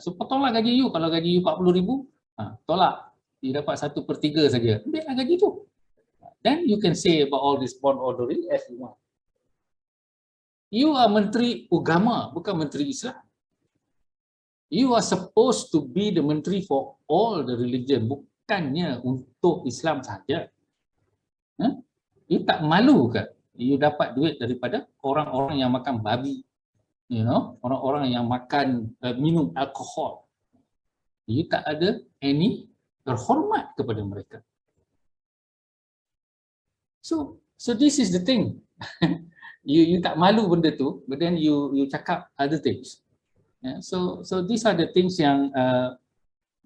B: So potonglah gaji you. Kalau gaji you 40,000, tolak. You dapat 1/3 saja. Ambillah gaji tu. Then you can say about all this bond ordering as you want. You are Menteri Agama, bukan Menteri Islam. You are supposed to be the Menteri for all the religion, bukannya untuk Islam saja. You tak malu ke? You dapat duit daripada orang-orang yang makan babi, you know, orang-orang yang makan minum alkohol. You tak ada any berhormat kepada mereka. So this is the thing. You tak malu benda tu, but then you cakap other things. Yeah, so these are the things yang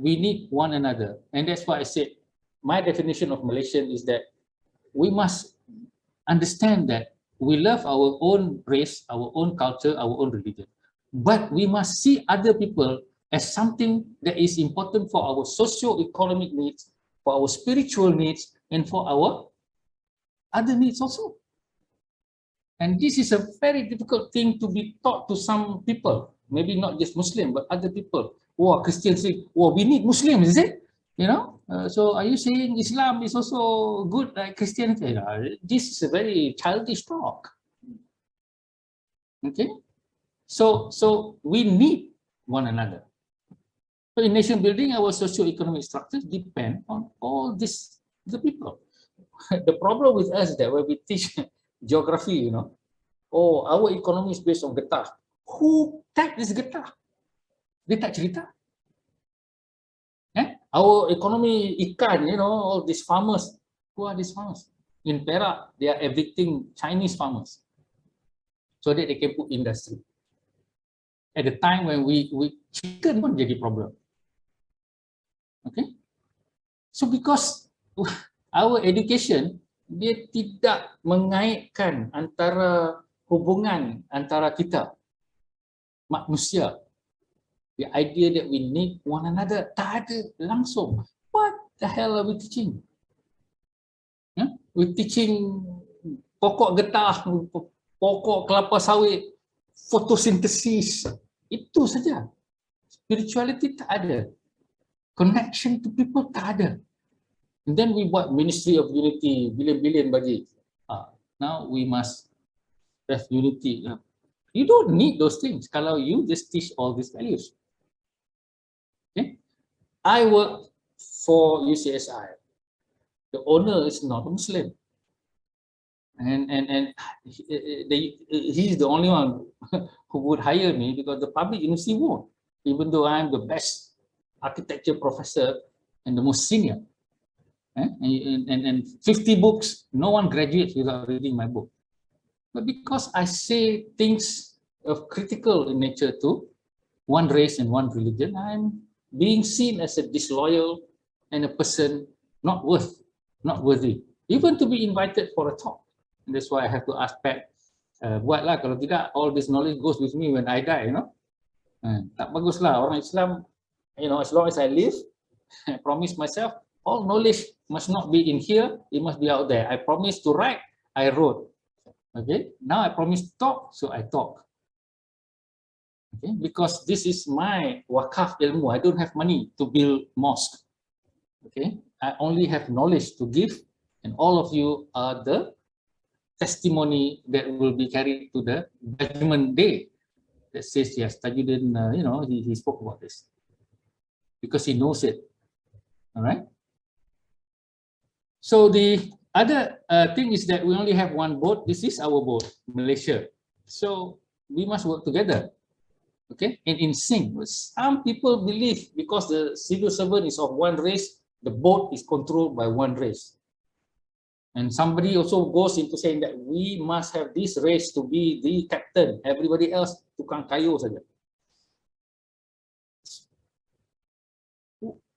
B: we need one another, and that's why I said my definition of Malaysian is that we must understand that we love our own race, our own culture, our own religion, but we must see other people as something that is important for our socio-economic needs, for our spiritual needs, and for our other needs also. And this is a very difficult thing to be taught to some people, maybe not just Muslim, but other people. Oh, Christians say, oh, we need Muslims, is it? You know, so are you saying Islam is also good like Christianity? This is a very childish talk. Okay, so we need one another. So in nation building, our socio-economic structures depend on all this, the people. The problem with us is that when we teach geography, you know, oh, our economy is based on getah. Who type is getah? Dia tak cerita. Our economy ikan, you know, all these farmers. Who are these farmers? In Perak, they are evicting Chinese farmers so that they can put industry. At the time when we chicken pun jadi problem. Okay, so because our education, dia tidak mengaitkan antara hubungan antara kita manusia. The idea that we need one another, tak ada langsung. What the hell are we teaching? We're teaching pokok getah, pokok kelapa sawit, fotosintesis. Itu saja. Spirituality tak ada. Connection to people tak ada. And then we buat Ministry of Unity, billion-billion bagi. Now we must have unity. You don't need those things kalau you just teach all these values. Okay? I work for UCSI. The owner is not a Muslim. And he's the only one who would hire me because the public university won't, even though I'm the best architecture professor and the most senior. And 50 books, no one graduates without reading my book. But because I say things of critical in nature to one race and one religion, I'm being seen as a disloyal and a person not worthy, even to be invited for a talk. And that's why I have to ask Pat, buatlah, kalau tidak, all this knowledge goes with me when I die, you know. Tak baguslah orang Islam, you know, as long as I live, I promise myself, all knowledge must not be in here, it must be out there. I promised to write, I wrote. Okay, now I promise to talk, so I talk. Okay, because this is my wakaf ilmu. I don't have money to build mosque. Okay, I only have knowledge to give, and all of you are the testimony that will be carried to the judgment day. That says, yes, Tajuddin, you know, he spoke about this because he knows it. All right. So the other thing is that we only have one boat. This is our boat, Malaysia. So we must work together, okay, and in sync. Some people believe because the civil servant is of one race, the boat is controlled by one race. And somebody also goes into saying that we must have this race to be the captain, everybody else tukang kayu saja.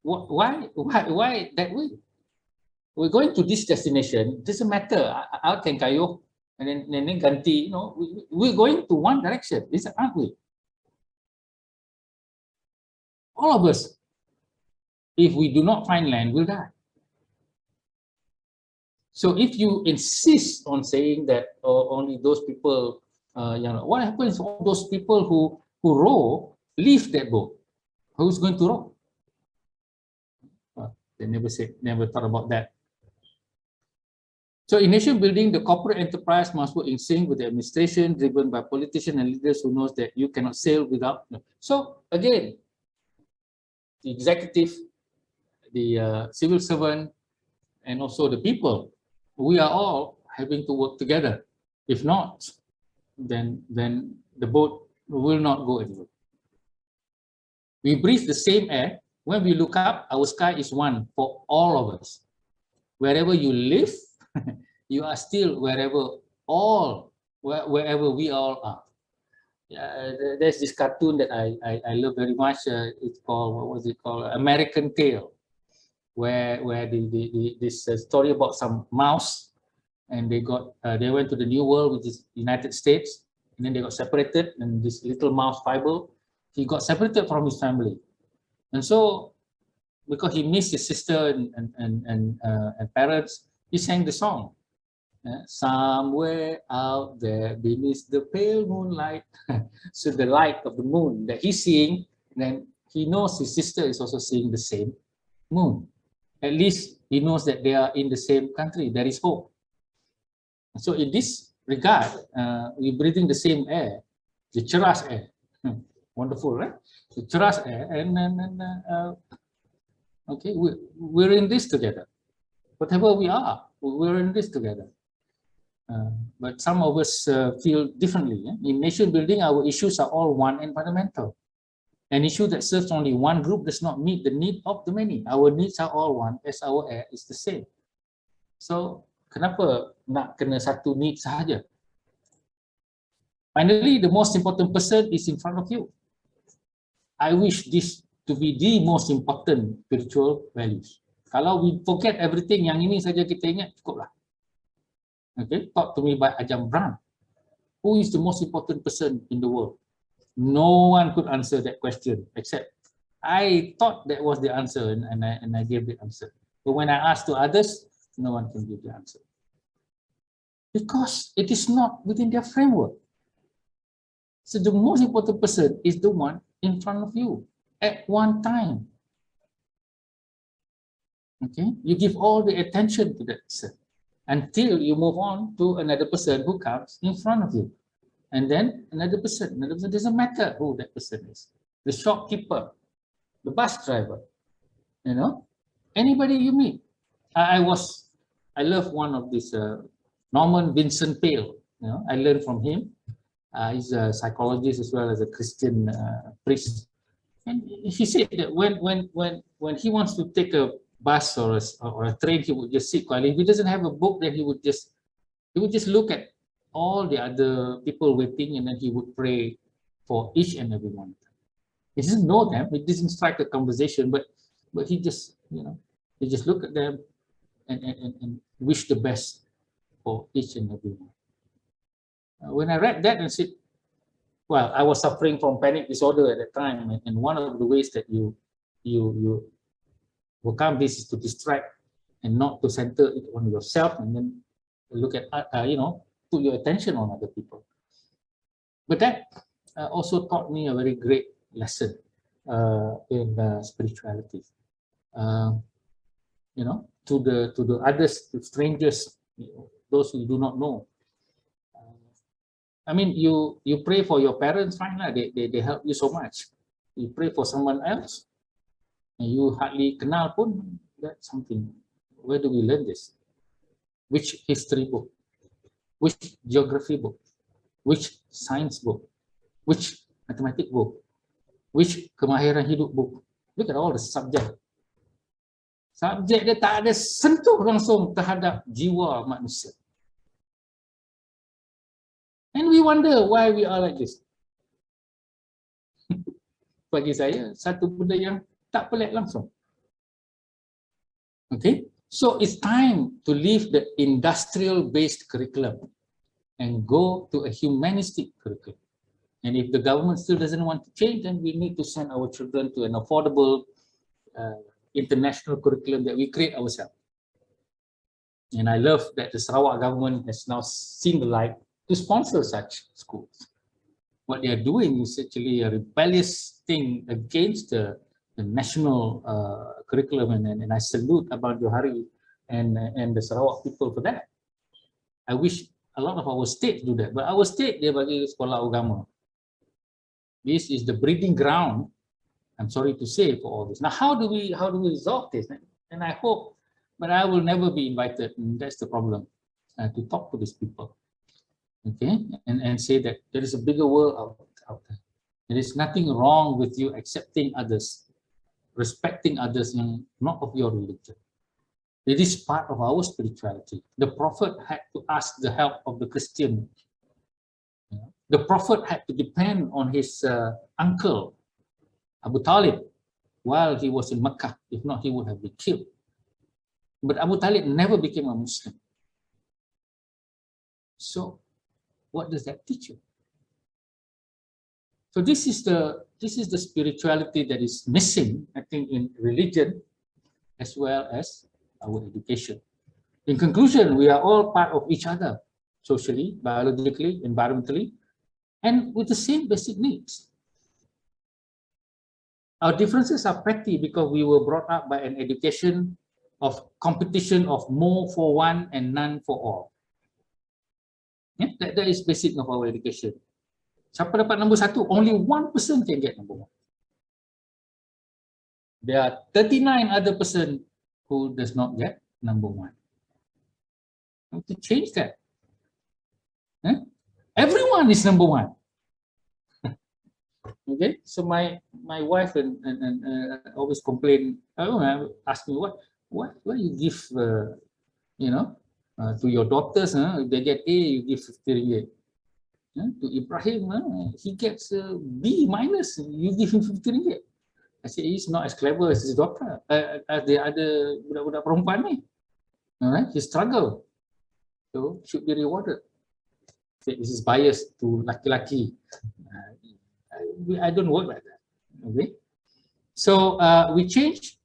B: Why that way? We're going to this destination, it doesn't matter, I can kayu, and then ganti, you know, we're going to one direction, aren't we? All of us, if we do not find land, will die. So if you insist on saying that only those people, you know, what happens to all those people who row, leave that boat? Who's going to row? They never thought about that. So in nation building, the corporate enterprise must work in sync with the administration, driven by politicians and leaders who knows that you cannot sail without. So again, the executive, the civil servant, and also the people, we are all having to work together. If not, then the boat will not go anywhere. We breathe the same air. When we look up, our sky is one for all of us. Wherever you live, you are still wherever we all are. There's this cartoon that I love very much. It's called, what was it called? American Tail, where this story about some mouse, and they went to the New World, which is United States, and then they got separated, and this little mouse Fible, he got separated from his family, and so because he missed his sister and parents, he sang the song. Somewhere out there beneath the pale moonlight. So the light of the moon that he's seeing, then he knows his sister is also seeing the same moon. At least he knows that they are in the same country. There is hope. So in this regard, we're breathing the same air, the cheras air. Wonderful, right? The cheras air, and okay, we're in this together. Whatever we are, we're in this together. But some of us feel differently. In nation building, our issues are all one and fundamental. An issue that serves only one group does not meet the need of the many. Our needs are all one as our air is the same. So, kenapa nak kena satu need sahaja? Finally, the most important person is in front of you. I wish this to be the most important spiritual values. Kalau we forget everything, yang ini saja kita ingat, cukuplah. Okay, talk to me by Ajam Brand. Who is the most important person in the world? No one could answer that question except I thought that was the answer, and I gave the answer. But when I asked to others, no one can give the answer. Because it is not within their framework. So the most important person is the one in front of you at one time. Okay, you give all the attention to that person until you move on to another person who comes in front of you. And then another person, doesn't matter who that person is. The shopkeeper, the bus driver, you know, anybody you meet. I love one of these, Norman Vincent Peale, you know, I learned from him. He's a psychologist as well as a Christian priest. And he said that when he wants to take a bus or a train, he would just sit quietly. If he doesn't have a book, then he would just look at all the other people waiting, and then he would pray for each and every one. He doesn't know them. It doesn't strike a conversation, but he just, you know, he just look at them and wish the best for each and every one. When I read that and said, well, I was suffering from panic disorder at that time, and one of the ways that you overcome this is to distract and not to center it on yourself, and then look at you know, put your attention on other people. But that also taught me a very great lesson in spirituality. You know, to the others, to strangers, those who do not know. I mean, you pray for your parents, fine, they help you so much. You pray for someone else, and you hardly kenal pun, that's something. Where do we learn this? Which history book? Which geography book? Which science book? Which mathematics book? Which kemahiran hidup book? Look at all the subject. Subjek dia tak ada sentuh langsung terhadap jiwa manusia. And we wonder why we are like this. Bagi saya, satu benda yang tak pelik langsung. Okay, so it's time to leave the industrial-based curriculum and go to a humanistic curriculum. And if the government still doesn't want to change, then we need to send our children to an affordable international curriculum that we create ourselves. And I love that the Sarawak government has now seen the light to sponsor such schools. What they are doing is actually a rebellious thing against the national curriculum, and I salute Abang Johari and the Sarawak people for that. I wish a lot of our states do that, but our state dia bagi sekolah agama. This is the breeding ground, I'm sorry to say, for all this. Now, how do we resolve this? And I hope, but I will never be invited, and that's the problem, to talk to these people, okay, and say that there is a bigger world out there. There is nothing wrong with you accepting others, respecting others yang not of your religion. It is part of our spirituality. The Prophet had to ask the help of the Christian. The Prophet had to depend on his uncle, Abu Talib, while he was in Mecca. If not, he would have been killed. But Abu Talib never became a Muslim. So what does that teach you? So this is the spirituality that is missing, I think, in religion as well as our education. In conclusion, we are all part of each other, socially, biologically, environmentally, and with the same basic needs. Our differences are petty because we were brought up by an education of competition of more for one and none for all. Yeah, that is basic of our education. Siapa dapat nombor 1? Only 1% can get number 1. There are 39 other person who does not get number 1. We have to change that. Everyone is number 1. Okay, so my wife and always complain. Ask me what you give you know, to your daughters. If they get A, you give 50 ringgit. To Ibrahim, he gets B minus. You give him 50 ringgit. I say he's not as clever as his daughter, as the other budak-budak perempuan ni. Alright, he struggle, so should be rewarded. This is biased to laki-laki. I don't work like that. Okay, so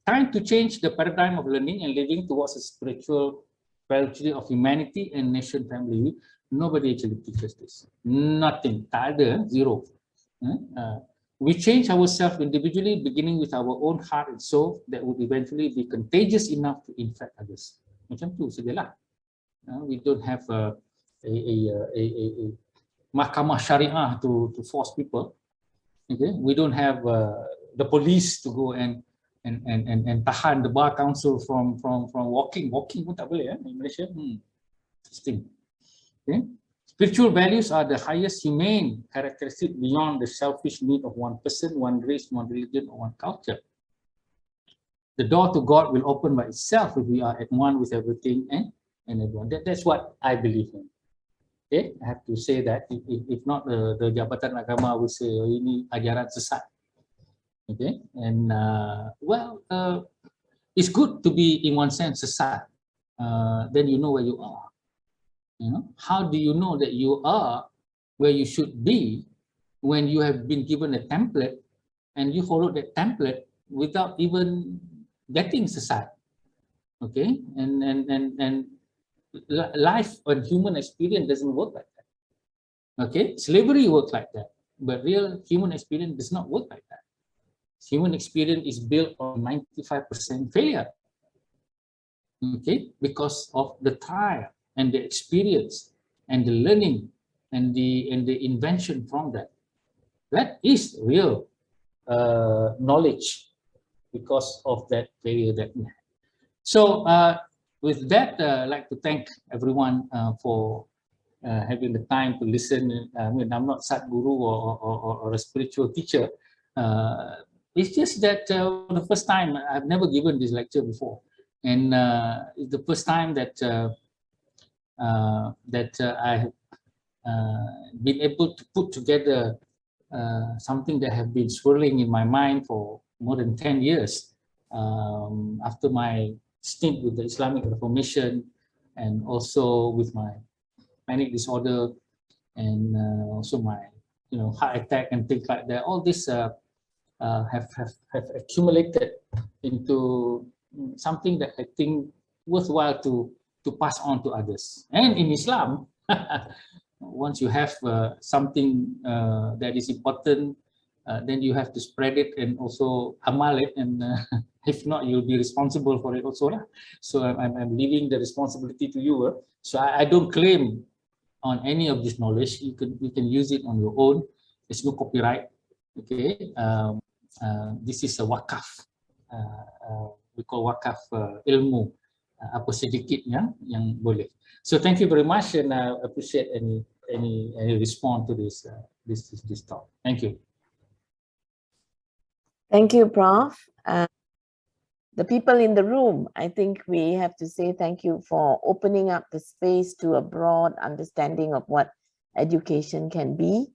B: time to change the paradigm of learning and living towards a spiritual trajectory of humanity and nation family. Nobody actually teaches this. Nothing. Tak ada, zero. We change ourselves individually, beginning with our own heart and soul, that would eventually be contagious enough to infect others. Macam tu sajalah. We don't have a mahkamah syariah to force people. Okay, we don't have the police to go and tahan the bar council from walking pun tak boleh in Malaysia. Interesting. Okay. Spiritual values are the highest humane characteristic beyond the selfish need of one person, one race, one religion, or one culture. The door to God will open by itself if we are at one with everything and everyone. That's what I believe in. Okay, I have to say that if not the Jabatan Agama will say ini ajaran sesat. Okay, and it's good to be in one sense sesat. Then you know where you are. You know, how do you know that you are where you should be when you have been given a template and you follow that template without even getting sesat? Okay, and life and human experience doesn't work like that. Okay, slavery works like that, but real human experience does not work like that. Human experience is built on 95% failure. Okay, because of the trial and the experience and the learning and the invention from that. That is real knowledge because of that failure that we had. So with that, I'd like to thank everyone for having the time to listen. I mean, I'm not Sadguru or a spiritual teacher. It's just that the first time, I've never given this lecture before. And it's the first time that I have been able to put together something that have been swirling in my mind for more than 10 years. After my stint with the Islamic Reformation and also with my panic disorder and also my heart attack and things like that, all this have accumulated into something that I think worthwhile to pass on to others. And in Islam, once you have something that is important, then you have to spread it and also amal it, and if not, you'll be responsible for it also. So I'm leaving the responsibility to you. So I don't claim on any of this knowledge. You can use it on your own. There's no copyright. Okay, this is a wakaf. We call wakaf ilmu. Apa sedikit yang boleh. So thank you very much, and I appreciate any response to this this talk. Thank you.
A: Thank you, Prof. The people in the room, I think we have to say thank you for opening up the space to a broad understanding of what education can be.